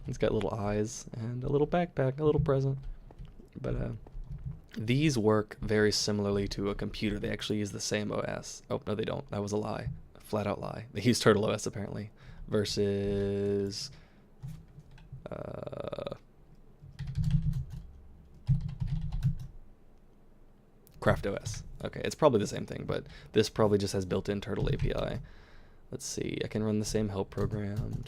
He's got little eyes and a little backpack, a little present. But these work very similarly to a computer. They actually use the same OS. Oh, no, they don't. That was a lie. A flat out lie. They use Turtle OS apparently versus Craft OS. Okay, it's probably the same thing, but this probably just has built-in Turtle API. Let's see, I can run the same help program.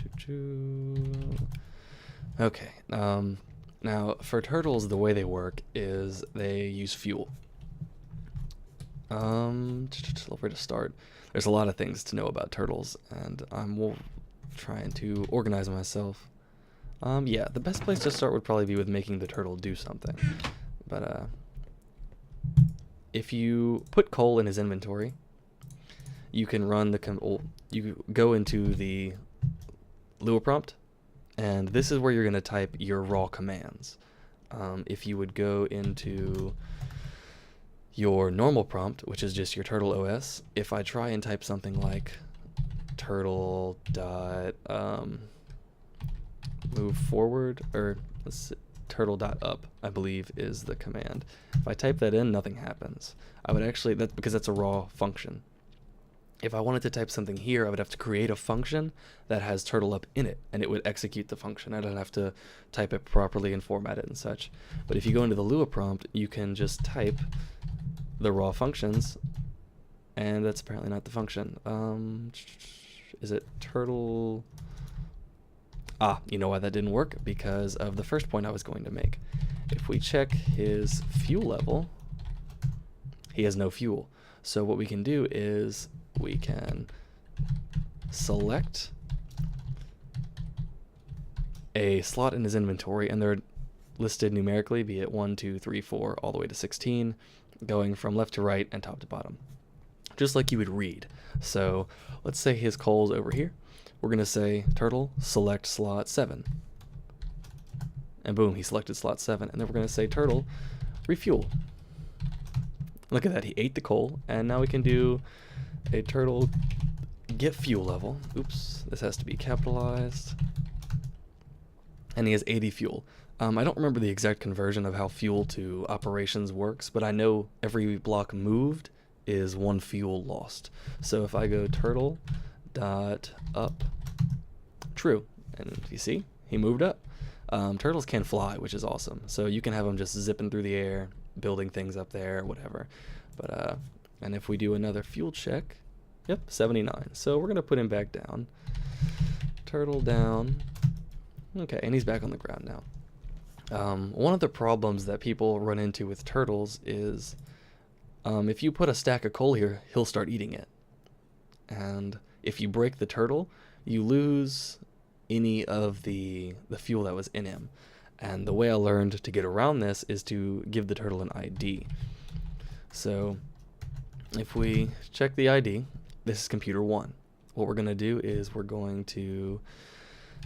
Okay, now for turtles, the way they work is they use fuel. Where to start? There's a lot of things to know about turtles, and I'm trying to organize myself. Yeah, the best place to start would probably be with making the turtle do something. But if you put coal in his inventory, you can run you go into the Lua prompt, and this is where you're going to type your raw commands. If you would go into your normal prompt, which is just your turtle OS, if I try and type something like turtle dot move forward, or let's see, turtle dot up, I believe is the command. If I type that in, nothing happens. I would actually, that's because that's a raw function. If I wanted to type something here, I would have to create a function that has turtle up in it, and it would execute the function. I don't have to type it properly and format it and such. But if you go into the Lua prompt, you can just type the raw functions, and that's apparently not the function. Is it turtle? Ah, you know why that didn't work? Because of the first point I was going to make. If we check his fuel level, he has no fuel. So what we can do is we can select a slot in his inventory, and they're listed numerically, be it 1, 2, 3, 4, all the way to 16, going from left to right and top to bottom, just like you would read. So let's say his coal's over here. We're going to say turtle select slot 7, and boom, he selected slot 7. And then we're going to say turtle refuel. Look at that, he ate the coal, and now we can do a turtle get fuel level. Oops, this has to be capitalized. And he has 80 fuel. I don't remember the exact conversion of how fuel to operations works, but I know every block moved is 1 fuel lost. So if I go turtle dot up true, and you see, he moved up. Turtles can fly, which is awesome. So you can have them just zipping through the air, building things up there, whatever. But and if we do another fuel check, yep, 79. So we're gonna put him back down. Turtle down. Okay, and he's back on the ground now. One of the problems that people run into with turtles is if you put a stack of coal here, he'll start eating it. And if you break the turtle, you lose any of the fuel that was in him. And the way I learned to get around this is to give the turtle an ID. So if we check the ID, this is computer 1. What we're going to do is we're going to,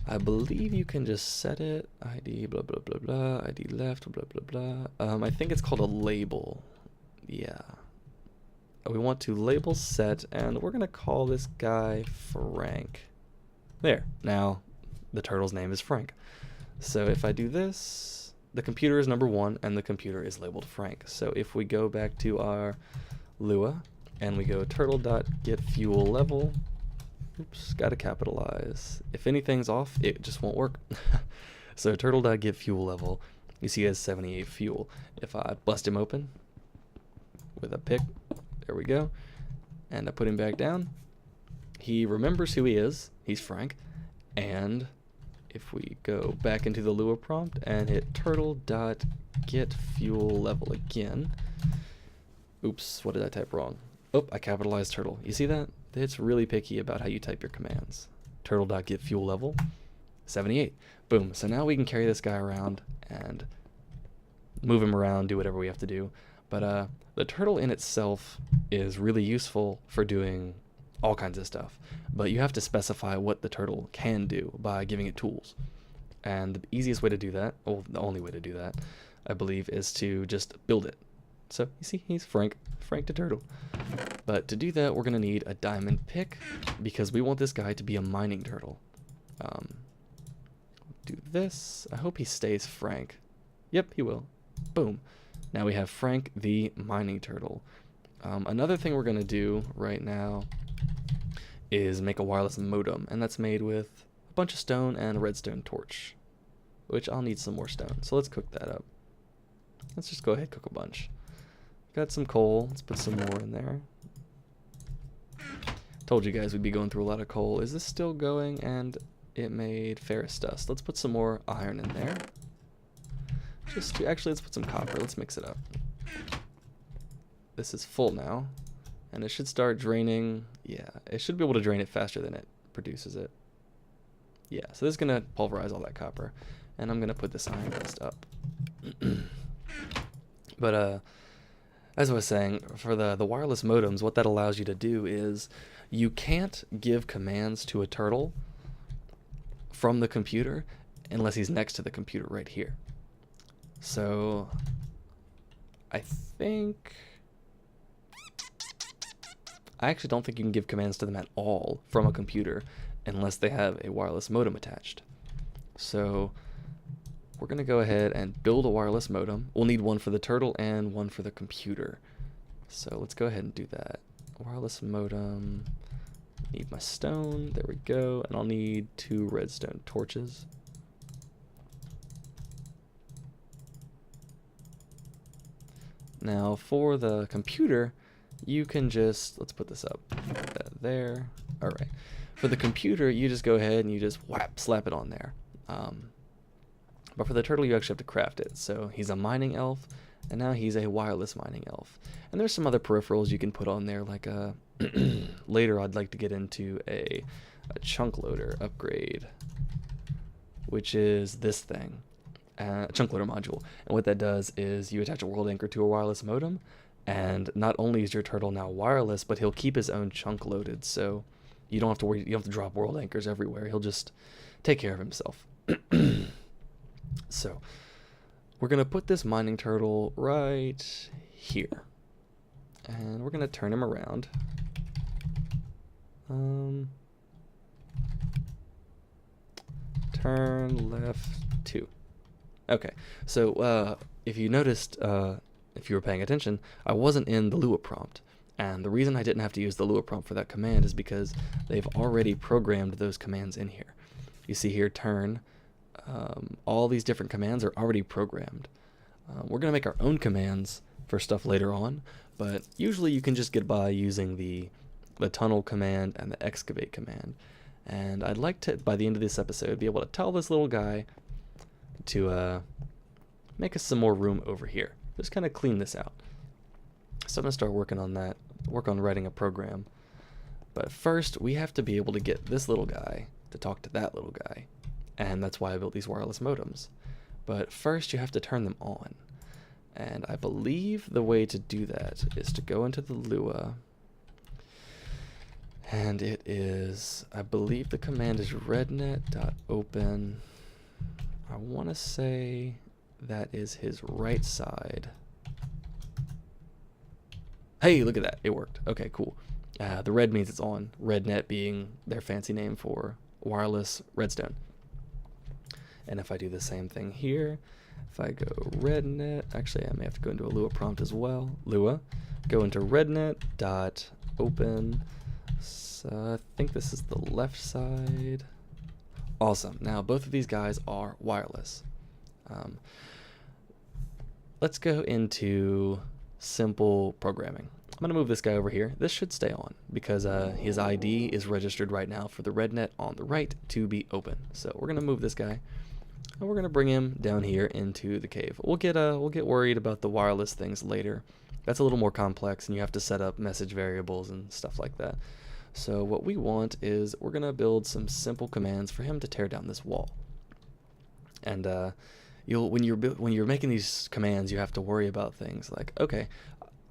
I believe you can just set it, ID blah blah blah blah, ID left blah blah blah. I think it's called a label. Yeah. We want to label set, and we're going to call this guy Frank. There. Now the turtle's name is Frank. So if I do this, the computer is number 1 and the computer is labeled Frank. So if we go back to our Lua and we go turtle.getFuelLevel, oops, gotta capitalize. If anything's off, it just won't work. So turtle.getFuelLevel, you see he has 78 fuel. If I bust him open with a pick, there we go, and I put him back down, he remembers who he is, he's Frank, and if we go back into the Lua prompt and hit turtle.getFuelLevel again, oops, what did I type wrong? Oh, I capitalized turtle. You see that? It's really picky about how you type your commands. Turtle.getFuelLevel, 78. Boom. So now we can carry this guy around and move him around, do whatever we have to do. But the turtle in itself is really useful for doing all kinds of stuff, but you have to specify what the turtle can do by giving it tools. And the easiest way to do that, or the only way to do that, I believe, is to just build it. So you see, he's Frank the turtle. But to do that, we're going to need a diamond pick, because we want this guy to be a mining turtle. do this. I hope he stays Frank. Yep, he will. Boom. Now we have Frank the mining turtle. Another thing we're going to do right now is make a wireless modem, and that's made with a bunch of stone and a redstone torch, which I'll need some more stone. So let's cook that up. Let's just go ahead and cook a bunch. Got some coal. Let's put some more in there. Told you guys we'd be going through a lot of coal. Is this still going? And it made ferrous dust. Let's put some more iron in there. Actually, let's put some copper. Let's mix it up. This is full now, and it should start draining. Yeah, it should be able to drain it faster than it produces it. Yeah, so this is gonna pulverize all that copper, and I'm gonna put this iron dust up. But as I was saying, for the wireless modems, what that allows you to do is you can't give commands to a turtle from the computer unless he's next to the computer right here. So I actually don't think you can give commands to them at all from a computer unless they have a wireless modem attached. So we're going to go ahead and build a wireless modem. We'll need one for the turtle and one for the computer. So let's go ahead and do that. Wireless modem. Need my stone. There we go. And I'll need 2 redstone torches. Now for the computer, you can just, let's put this up, put that there. All right. For the computer, you just go ahead and you just slap it on there. But for the turtle, you actually have to craft it. So he's a mining elf, and now he's a wireless mining elf. And there's some other peripherals you can put on there, like later I'd like to get into a chunk loader upgrade, which is this thing, a chunk loader module. And what that does is you attach a world anchor to a wireless modem, and not only is your turtle now wireless, but he'll keep his own chunk loaded, so you don't have to worry, you don't have to drop world anchors everywhere. He'll just take care of himself. So we're going to put this mining turtle right here, and we're going to turn him around. Turn left 2. Okay, so if you noticed, if you were paying attention, I wasn't in the Lua prompt. And the reason I didn't have to use the Lua prompt for that command is because they've already programmed those commands in here. You see here, turn. All these different commands are already programmed. We're going to make our own commands for stuff later on, but usually you can just get by using the tunnel command and the excavate command. And I'd like to, by the end of this episode, be able to tell this little guy to make us some more room over here. Just kind of clean this out. So I'm going to start working on that, work on writing a program. But first, we have to be able to get this little guy to talk to that little guy. And that's why I built these wireless modems. But first, you have to turn them on. And I believe the way to do that is to go into the Lua. And it is, I believe the command is rednet.open. I want to say that is his right side. Hey, look at that. It worked. Okay, cool. The red means it's on. Rednet being their fancy name for wireless redstone. And if I do the same thing here, if I go rednet, actually I may have to go into a Lua prompt as well. Lua, go into rednet.open. So I think this is the left side. Awesome. Now both of these guys are wireless. Let's go into simple programming. I'm going to move this guy over here. This should stay on because his ID is registered right now for the rednet on the right to be open. So we're going to move this guy. And we're going to bring him down here into the cave. We'll get worried about the wireless things later. That's a little more complex, and you have to set up message variables and stuff like that. So what we want is we're going to build some simple commands for him to tear down this wall. And when you're making these commands, you have to worry about things like, okay,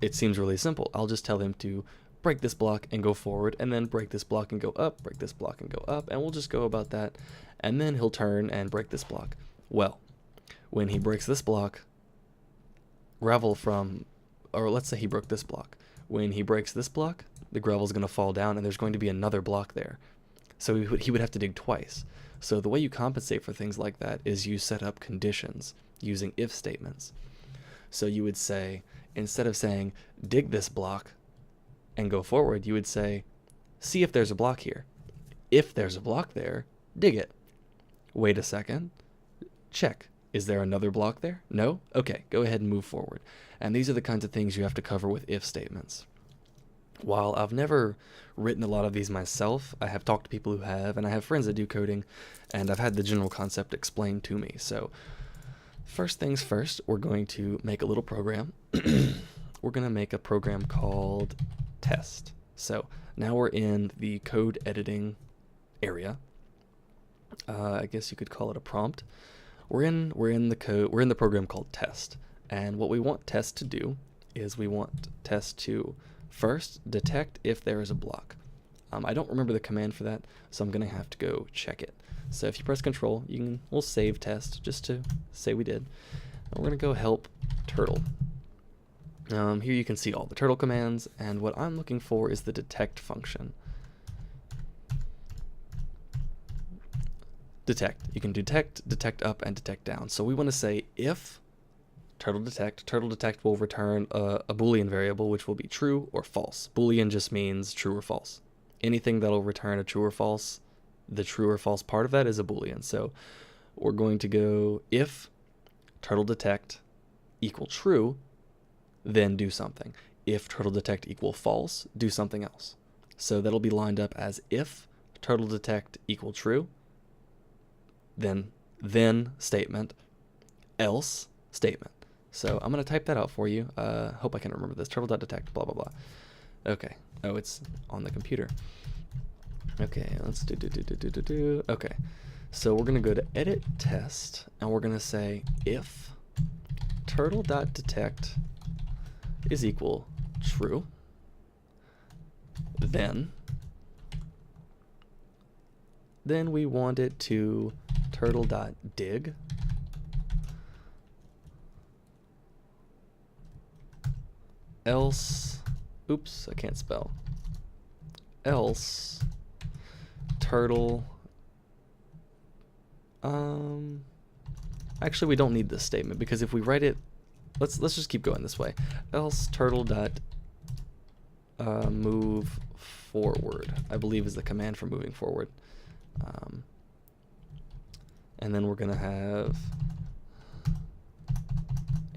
it seems really simple. I'll just tell him to break this block and go forward, and then break this block and go up, break this block and go up, and we'll just go about that. And then he'll turn and break this block. Well, when he breaks this block, gravel from, or let's say he broke this block. When he breaks this block, the gravel is going to fall down and there's going to be another block there. So he would have to dig twice. So the way you compensate for things like that is you set up conditions using if statements. So you would say, instead of saying, dig this block and go forward, you would say, see if there's a block here. If there's a block there, dig it. Wait a second. Check. Is there another block there? No? Okay, go ahead and move forward. And these are the kinds of things you have to cover with if statements. While I've never written a lot of these myself, I have talked to people who have, and I have friends that do coding, and I've had the general concept explained to me. So first things first, we're going to make a little program. We're going to make a program called test. So now we're in the code editing area. I guess you could call it a prompt. We're in the program called test. And what we want test to do is we want test to first detect if there is a block. I don't remember the command for that, so I'm going to have to go check it. So if you press control, we'll save test just to say we did. And we're going to go help turtle. Here you can see all the turtle commands, and what I'm looking for is the detect function. Detect. You can detect up, and detect down. So we want to say if turtle detect will return a Boolean variable, which will be true or false. Boolean just means true or false. Anything that'll return a true or false, the true or false part of that is a Boolean. So we're going to go if turtle detect equal true, then do something. If turtle detect equal false, do something else. So that'll be lined up as if turtle detect equal true, then statement, else statement. So I'm going to type that out for you. Hope I can remember this. Turtle.detect, blah, blah, blah. Okay. Oh, it's on the computer. Okay, let's do. Okay. So we're going to go to edit test, and we're going to say if turtle.detect is equal true, then we want it to turtle.dig else, oops, I can't spell, else turtle, actually we don't need this statement, because if we write it, let's just keep going this way, else turtle dot move forward, I believe is the command for moving forward. And then we're going to have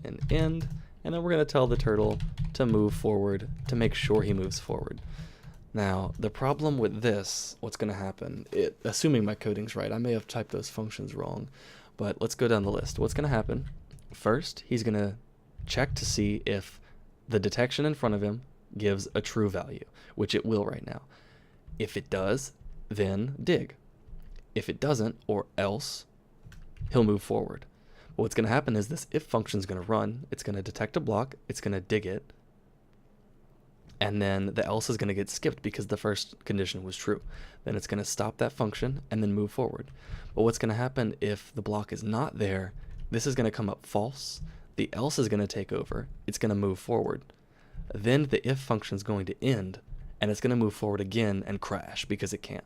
an end, and then we're going to tell the turtle to move forward to make sure he moves forward. Now, the problem with this, what's going to happen, assuming my coding's right, I may have typed those functions wrong, but let's go down the list. What's going to happen? First, he's going to check to see if the detection in front of him gives a true value, which it will right now. If it does, then dig. If it doesn't, or else, he'll move forward. But what's going to happen is this if function is going to run. It's going to detect a block. It's going to dig it. And then the else is going to get skipped because the first condition was true. Then it's going to stop that function and then move forward. But what's going to happen if the block is not there? This is going to come up false. The else is going to take over. It's going to move forward. Then the if function is going to end, and it's going to move forward again and crash because it can't.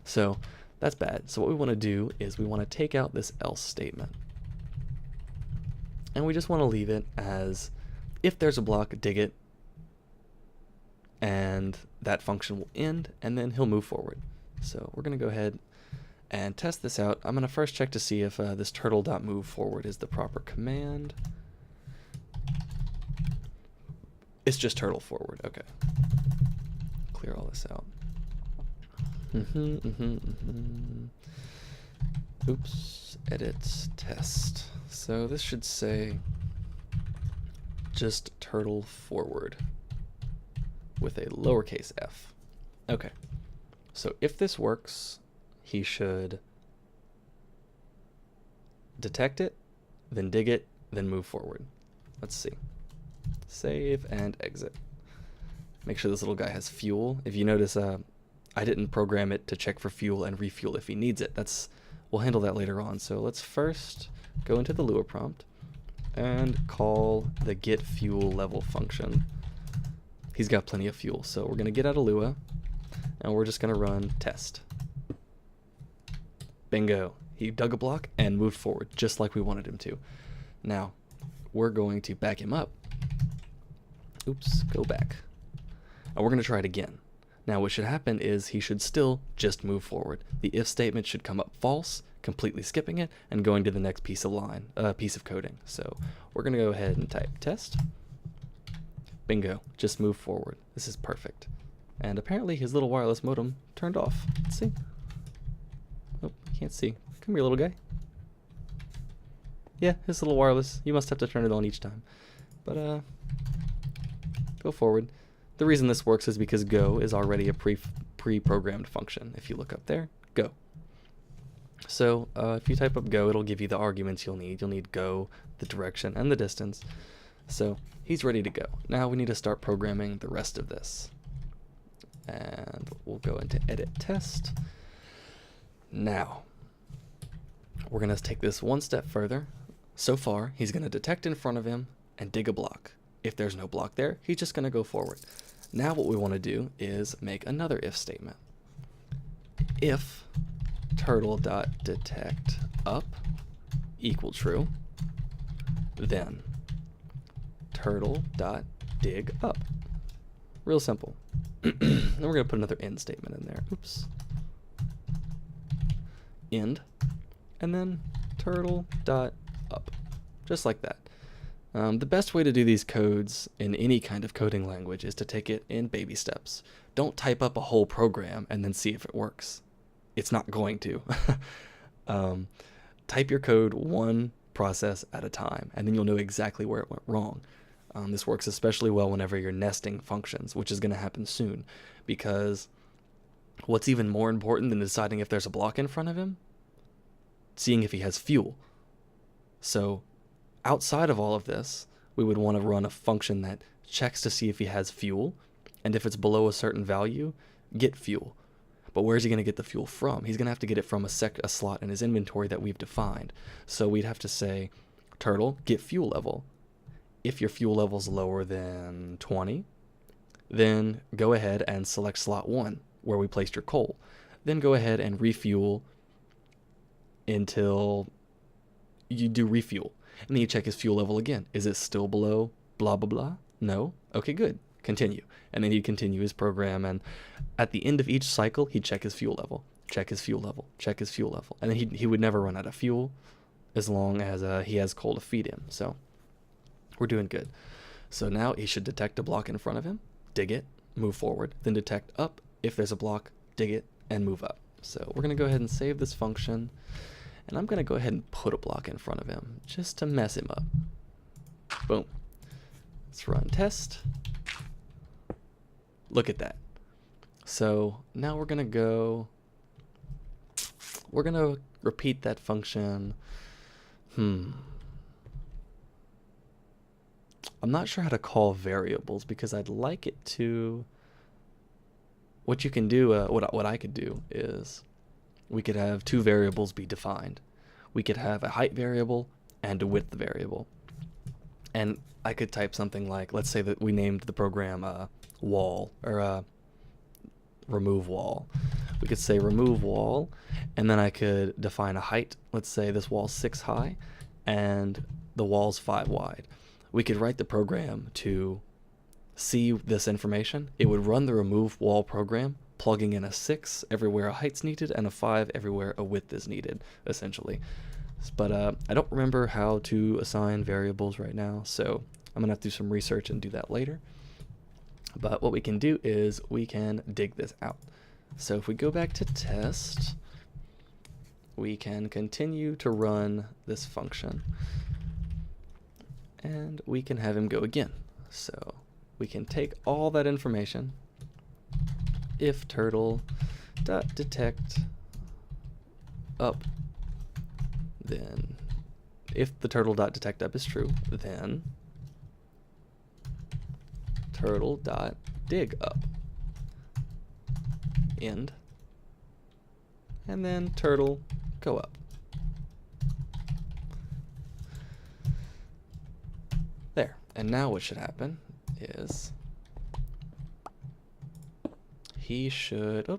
So that's bad. So what we want to do is we want to take out this else statement. And we just want to leave it as if there's a block, dig it, and that function will end, and then he'll move forward. So we're going to go ahead and test this out. I'm going to first check to see if this turtle.moveForward is the proper command. It's just turtle forward. Okay. Clear all this out. Oops. Edit test. So this should say just turtle forward with a lowercase f. Okay. So if this works, he should detect it, then dig it, then move forward. Let's see. Save and exit. Make sure this little guy has fuel. If you notice, I didn't program it to check for fuel and refuel if he needs it. We'll handle that later on. So let's first go into the Lua prompt and call the get fuel level function. He's got plenty of fuel, so we're going to get out of Lua and we're just going to run test. Bingo. He dug a block and moved forward just like we wanted him to. Now, we're going to back him up. Oops, go back. And we're going to try it again. Now what should happen is he should still just move forward. The if statement should come up false, completely skipping it, and going to the next piece of coding. So we're going to go ahead and type test. Bingo, just move forward. This is perfect. And apparently his little wireless modem turned off. Let's see. Oh, can't see. Come here, little guy. Yeah, his little wireless. You must have to turn it on each time. But go forward. The reason this works is because go is already a pre-programmed function. If you look up there, go. So if you type up go, it'll give you the arguments you'll need. You'll need go, the direction, and the distance. So he's ready to go. Now we need to start programming the rest of this. And we'll go into edit test. Now, we're going to take this one step further. So far, he's going to detect in front of him and dig a block. If there's no block there, he's just going to go forward. Now what we want to do is make another if statement. If turtle.detect up equal true, then turtle.dig up. Real simple. Then we're going to put another end statement in there. Oops. End. And then turtle.up. Just like that. The best way to do these codes in any kind of coding language is to take it in baby steps. Don't type up a whole program and then see if it works. It's not going to. Type your code one process at a time, and then you'll know exactly where it went wrong. This works especially well whenever you're nesting functions, which is going to happen soon, because what's even more important than deciding if there's a block in front of him? Seeing if he has fuel. So outside of all of this, we would want to run a function that checks to see if he has fuel, and if it's below a certain value, get fuel. But where's he going to get the fuel from? He's going to have to get it from a slot in his inventory that we've defined. So we'd have to say, turtle, get fuel level. If your fuel level is lower than 20, then go ahead and select slot 1, where we placed your coal. Then go ahead and refuel until you do refuel. And then you check his fuel level again. Is it still below blah, blah, blah? No? Okay, good. Continue. And then he'd continue his program, and at the end of each cycle, he'd check his fuel level, check his fuel level, check his fuel level. And then he would never run out of fuel as long as he has coal to feed him. So we're doing good. So now he should detect a block in front of him, dig it, move forward, then detect up. If there's a block, dig it, and move up. So we're going to go ahead and save this function. And I'm going to go ahead and put a block in front of him just to mess him up. Boom. Let's run test. Look at that. So now we're going to repeat that function. I'm not sure how to call variables because I'd like it to. What you can do, what I could do is we could have two variables be defined. We could have a height variable and a width variable. And I could type something like, let's say that we named the program wall, or remove wall. We could say remove wall, and then I could define a height. Let's say this wall's 6 high and the wall's 5 wide. We could write the program to see this information. It would run the remove wall program, plugging in a 6 everywhere a height's needed and a 5 everywhere a width is needed, essentially. But I don't remember how to assign variables right now, so I'm going to have to do some research and do that later. But what we can do is we can dig this out. So if we go back to test, we can continue to run this function, and we can have him go again. So we can take all that information. If turtle.detect up, then if the turtle.detect up is true, then turtle.dig up, end, and then turtle go up. There. And now what should happen is he should,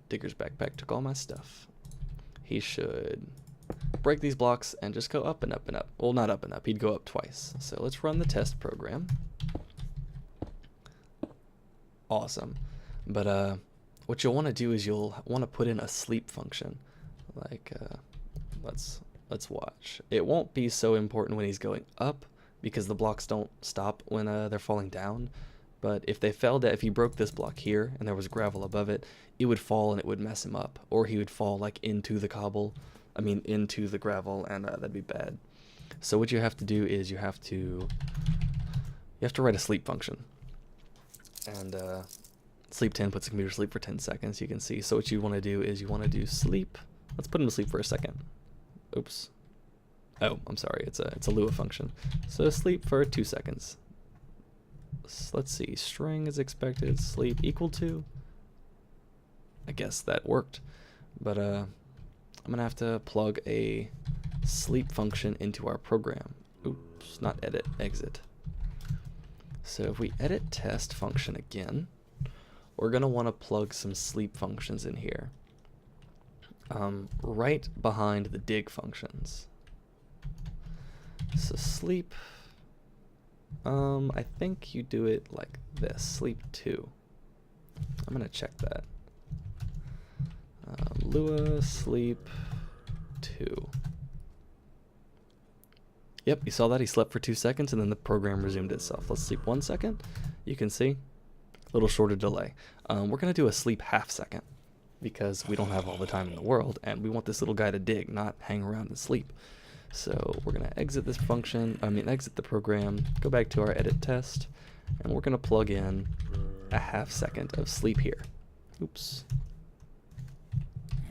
Digger's backpack took all my stuff. he should break these blocks and just go up and up and up. Well, not up and up, he'd go up twice. So let's run the test program. Awesome. But what you'll want to do is you'll want to put in a sleep function. Like, let's watch. It won't be so important when he's going up because the blocks don't stop when they're falling down. But if if he broke this block here and there was gravel above it, it would fall and it would mess him up. Or he would fall like into the into the gravel, and that'd be bad. So what you have to do is you have to write a sleep function. And sleep 10 puts the computer to sleep for 10 seconds, you can see. So what you want to do is you want to do sleep. Let's put him to sleep for a second. Oops. Oh, I'm sorry. It's a Lua function. So sleep for 2 seconds. Let's see. String is expected sleep equal to. I guess that worked. But I'm going to have to plug a sleep function into our program. Oops, not edit, exit. So if we edit test function again, we're going to want to plug some sleep functions in here. Right behind the dig functions. So sleep, I think you do it like this, sleep 2. I'm going to check that. Lua sleep 2. Yep, you saw that? He slept for 2 seconds and then the program resumed itself. Let's sleep 1 second. You can see, a little shorter delay. We're going to do a sleep half second because we don't have all the time in the world and we want this little guy to dig, not hang around and sleep. So we're going to exit this function, exit the program, go back to our edit test, and we're going to plug in a half second of sleep here. Oops.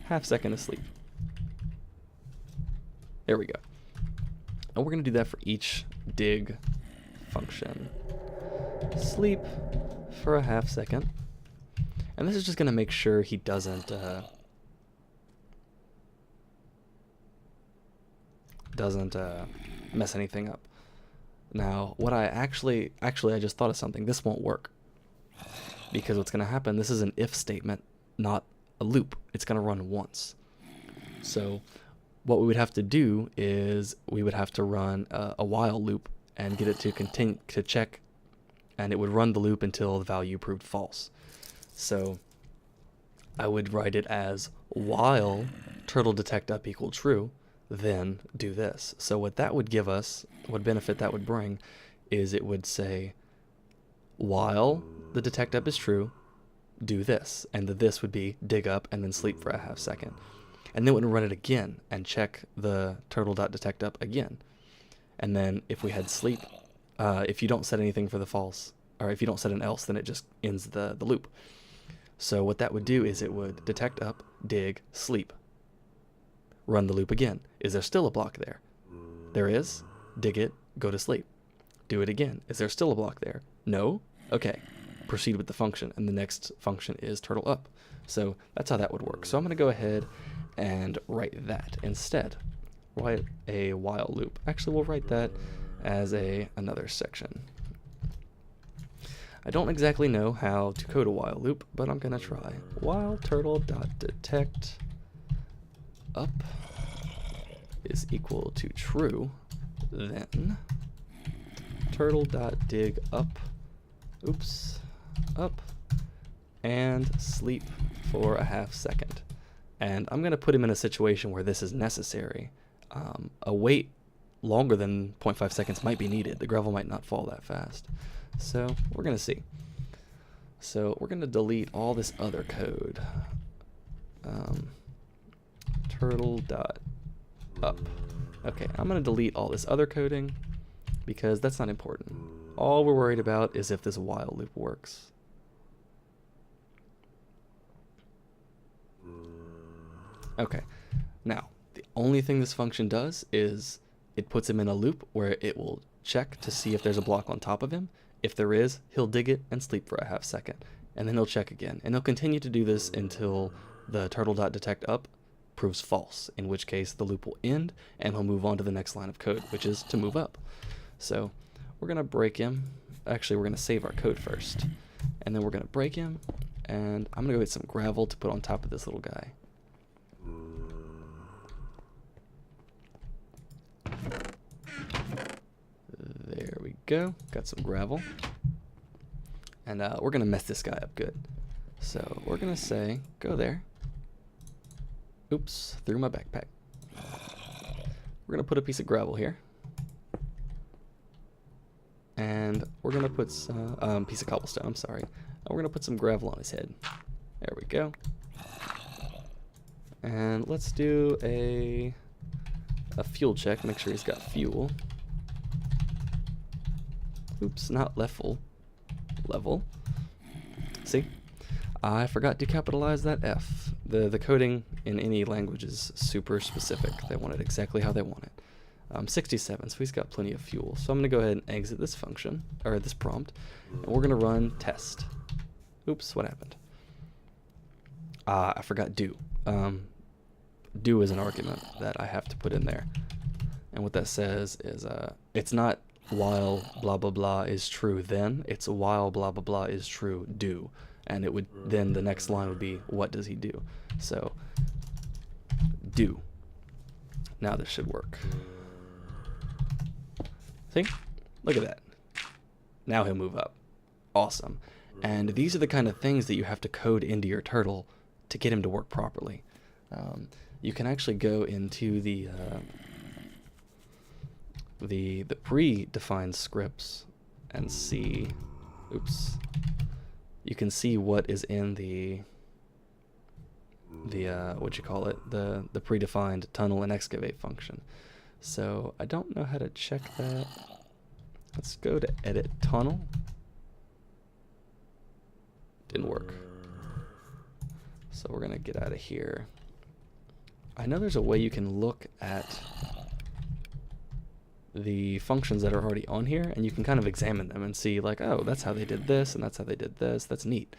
Half second of sleep. There we go. And we're going to do that for each dig function. Sleep for a half second. And this is just going to make sure he doesn't mess anything up. Now, what I actually I just thought of something. This won't work. Because what's going to happen, this is an if statement, not a loop. It's going to run once. So what we would have to do is we would have to run a while loop and get it to continue to check, and it would run the loop until the value proved false. So I would write it as while turtle detect up equal true, then do this. So what that would give us, what benefit that would bring, is it would say while the detect up is true, do this, and the this would be dig up and then sleep for a half second. And then it would run it again and check the turtle.detect up again. And then if we had sleep, if you don't set anything for the false, or if you don't set an else, then it just ends the loop. So what that would do is it would detect up, dig, sleep. Run the loop again. Is there still a block there? There is. Dig it, go to sleep. Do it again. Is there still a block there? No? Okay. Proceed with the function, and the next function is turtle up. So that's how that would work. So I'm going to go ahead and write that instead. Write a while loop. Actually, we'll write that as another section. I don't exactly know how to code a while loop, but I'm going to try. While turtle.detect up is equal to true, then turtle.dig up, up, and sleep for a half second. And I'm going to put him in a situation where this is necessary. A wait longer than 0.5 seconds might be needed. The gravel might not fall that fast. So we're going to see. So we're going to delete all this other code. Turtle.up. Okay, I'm going to delete all this other coding because that's not important. All we're worried about is if this while loop works. Okay, now the only thing this function does is it puts him in a loop where it will check to see if there's a block on top of him. If there is, he'll dig it and sleep for a half second, and then he'll check again. And he'll continue to do this until the turtle.detect up proves false, in which case the loop will end and he'll move on to the next line of code, which is to move up. So we're going to break him. Actually, we're going to save our code first, and then we're going to break him, and I'm going to go get some gravel to put on top of this little guy. go. Got some gravel. And we're going to mess this guy up good. So we're going to say, go there. Oops, threw my backpack. We're going to put a piece of gravel here. And we're going to put some piece of cobblestone, I'm sorry. And we're going to put some gravel on his head. There we go. And let's do a fuel check, make sure he's got fuel. Oops, not level. Level. See? I forgot to capitalize that F. The coding in any language is super specific. They want it exactly how they want it. 67, so he's got plenty of fuel. So I'm going to go ahead and exit this function, or this prompt, and we're going to run test. Oops, what happened? I forgot do. Do is an argument that I have to put in there. And what that says is it's not while blah blah blah is true then, it's while blah blah blah is true do. And it would then the next line would be what does he do? So do. Now this should work. See? Look at that. Now he'll move up. Awesome. And these are the kind of things that you have to code into your turtle to get him to work properly. You can actually go into the predefined scripts and see, oops, you can see what is in the what you call it, the predefined tunnel and excavate function. So I don't know how to check that. Let's go to edit tunnel. Didn't work. So we're gonna get out of here. I know there's a way you can look at the functions that are already on here and you can kind of examine them and see like, oh, that's how they did this and that's how they did this. That's neat.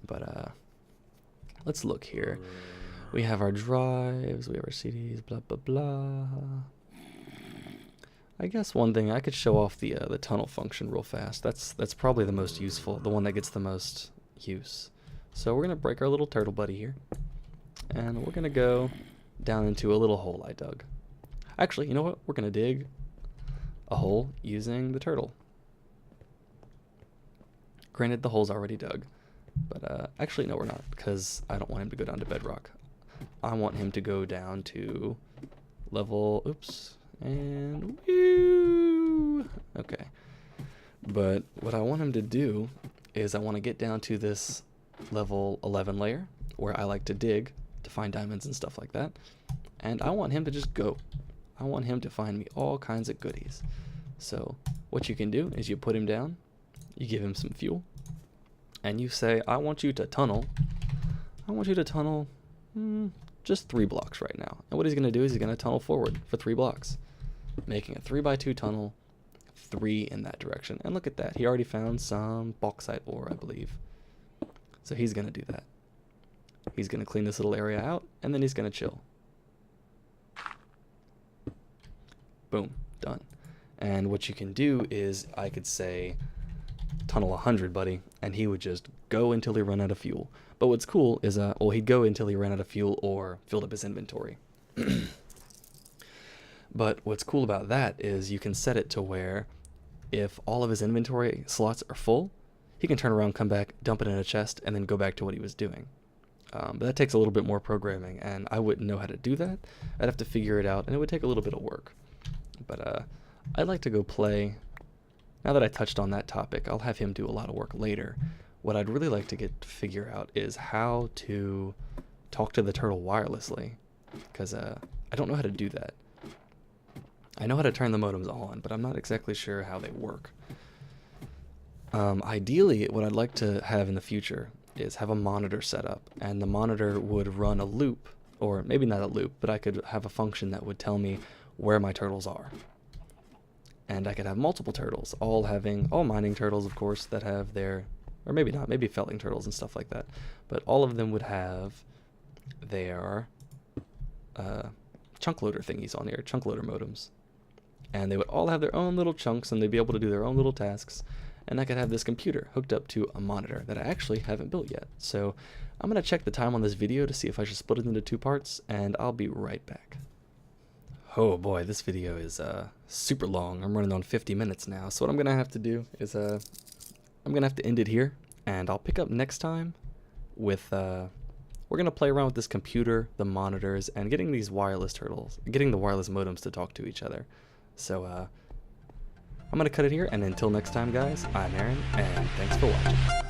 But let's look here. We have our drives, we have our CDs, blah blah blah. I guess one thing I could show off the tunnel function real fast. That's probably the most useful, the one that gets the most use. So we're gonna break our little turtle buddy here, and we're gonna go down into a little hole I dug. Actually, you know what? We're gonna dig a hole using the turtle. Granted, the hole's already dug, but actually no, we're not, because I don't want him to go down to bedrock. I want him to go down to level, oops, and woo! Okay. But what I want him to do is I want to get down to this level 11 layer where I like to dig to find diamonds and stuff like that. And I want him to just go. I want him to find me all kinds of goodies. So what you can do is you put him down, you give him some fuel, and you say, I want you to tunnel. I want you to tunnel just 3 blocks right now. And what he's going to do is he's going to tunnel forward for 3 blocks, making a 3x2 tunnel, 3 in that direction. And look at that. He already found some bauxite ore, I believe. So he's going to do that. He's going to clean this little area out, and then he's going to chill. Boom, done. And what you can do is I could say, tunnel 100, buddy, and he would just go until he run out of fuel. But what's cool is, well, he'd go until he ran out of fuel or filled up his inventory. But what's cool about that is you can set it to where if all of his inventory slots are full, he can turn around, come back, dump it in a chest, and then go back to what he was doing. But that takes a little bit more programming, and I wouldn't know how to do that. I'd have to figure it out, and it would take a little bit of work. But I'd like to go play. Now that I touched on that topic, I'll have him do a lot of work later. What I'd really like to figure out is how to talk to the turtle wirelessly, because I don't know how to do that. I know how to turn the modems on, but I'm not exactly sure how they work. Ideally, what I'd like to have in the future is have a monitor set up, and the monitor would run a loop, or maybe not a loop, but I could have a function that would tell me where my turtles are. And I could have multiple turtles, all mining turtles, of course, that have their, or maybe not, maybe felling turtles and stuff like that, but all of them would have their chunk loader thingies on here, chunk loader modems. And they would all have their own little chunks, and they'd be able to do their own little tasks. And I could have this computer hooked up to a monitor that I actually haven't built yet. So I'm going to check the time on this video to see if I should split it into 2 parts, and I'll be right back. Oh boy, this video is super long. I'm running on 50 minutes now. So what I'm gonna have to do is I'm gonna have to end it here, and I'll pick up next time with we're gonna play around with this computer, the monitors, and getting these wireless turtles, getting the wireless modems to talk to each other. So I'm gonna cut it here, and until next time, guys, I'm Aaron, and thanks for watching.